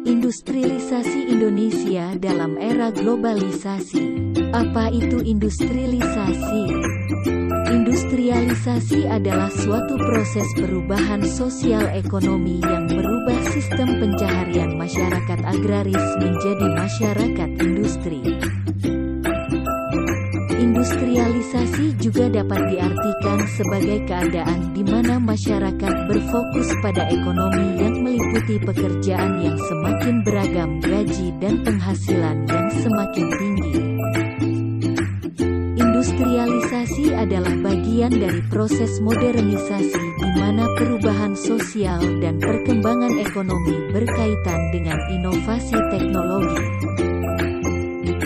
Industrialisasi Indonesia dalam era globalisasi. Apa itu industrialisasi? Industrialisasi adalah suatu proses perubahan sosial ekonomi yang merubah sistem pencaharian masyarakat agraris menjadi masyarakat industri. Industrialisasi juga dapat diartikan sebagai keadaan di mana masyarakat berfokus pada ekonomi yang meliputi pekerjaan yang semakin beragam, gaji dan penghasilan yang semakin tinggi. Industrialisasi adalah bagian dari proses modernisasi di mana perubahan sosial dan perkembangan ekonomi berkaitan dengan inovasi teknologi.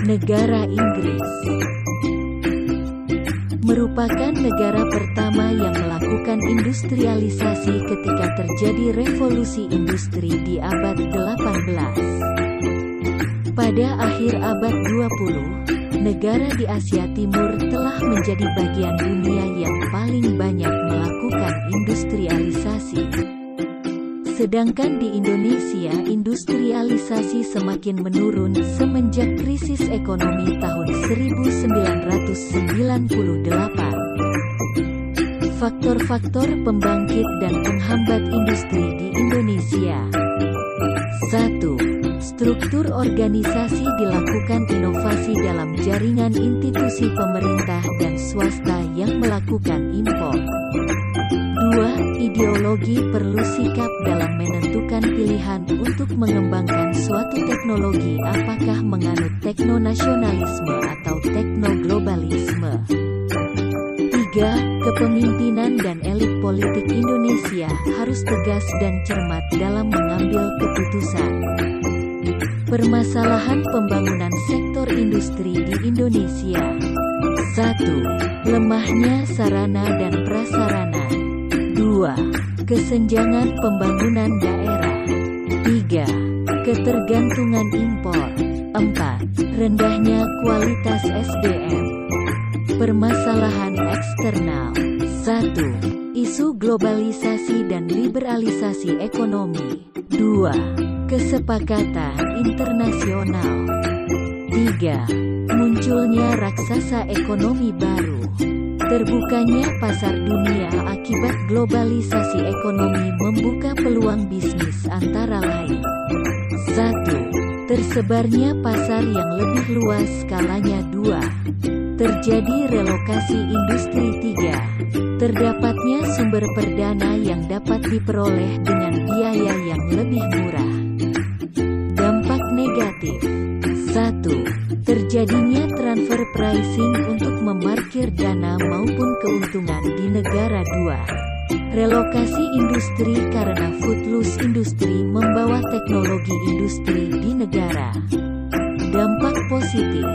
Negara Inggris merupakan negara pertama yang melakukan industrialisasi ketika terjadi revolusi industri di abad 18. Pada akhir abad 20, negara di Asia Timur telah menjadi bagian dunia yang paling banyak melakukan industrialisasi. Sedangkan di Indonesia industrialisasi semakin menurun semenjak krisis ekonomi tahun 1998. Faktor-faktor pembangkit dan penghambat industri di Indonesia. 1. Struktur organisasi dilakukan inovasi dalam jaringan institusi pemerintah dan swasta yang melakukan impor. 2. Ideologi perlu sikap dalam menentukan pilihan untuk mengembangkan suatu teknologi, apakah menganut teknonasionalisme atau teknoglobalisme. 3. Kepemimpinan dan elit politik Indonesia harus tegas dan cermat dalam mengambil keputusan. Permasalahan pembangunan sektor industri di Indonesia. 1. Lemahnya sarana dan prasarana. 2. Kesenjangan pembangunan daerah. 3. Ketergantungan impor. 4. Rendahnya kualitas SDM. Permasalahan eksternal. 1. Isu globalisasi dan liberalisasi ekonomi. 2. Kesepakatan internasional. 3. Munculnya raksasa ekonomi baru. Terbukanya pasar dunia akibat globalisasi ekonomi membuka peluang bisnis antara lain. 1. Tersebarnya pasar yang lebih luas skalanya. 2. Terjadi relokasi industri. 3. Terdapatnya sumber perdana yang dapat diperoleh dengan biaya yang lebih murah. Dampak negatif. 1. Terjadinya transfer pricing untuk memarkir dana maupun keuntungan di negara. 2. Relokasi industri karena footloose industri membawa teknologi industri di negara. Dampak positif.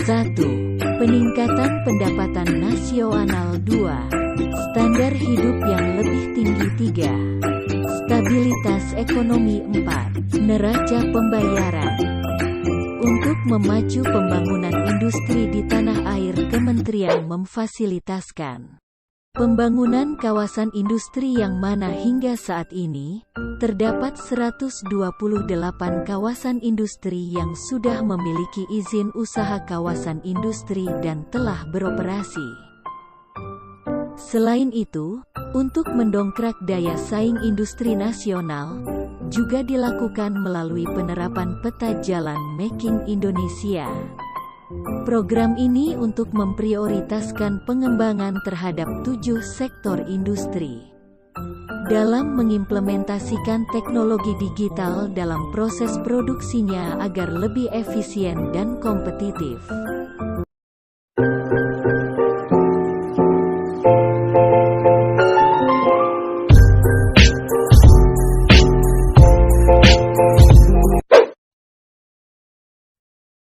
1. Peningkatan pendapatan nasional. 2. Standar hidup yang lebih tinggi. 3. Stabilitas ekonomi. 4. Neraca pembayaran. Untuk memacu pembangunan industri di tanah air, Kementerian memfasilitasikan pembangunan kawasan industri yang mana hingga saat ini, terdapat 128 kawasan industri yang sudah memiliki izin usaha kawasan industri dan telah beroperasi. Selain itu, untuk mendongkrak daya saing industri nasional, juga dilakukan melalui penerapan peta jalan Making Indonesia. Program ini untuk memprioritaskan pengembangan terhadap 7 sektor industri. Dalam mengimplementasikan teknologi digital dalam proses produksinya agar lebih efisien dan kompetitif.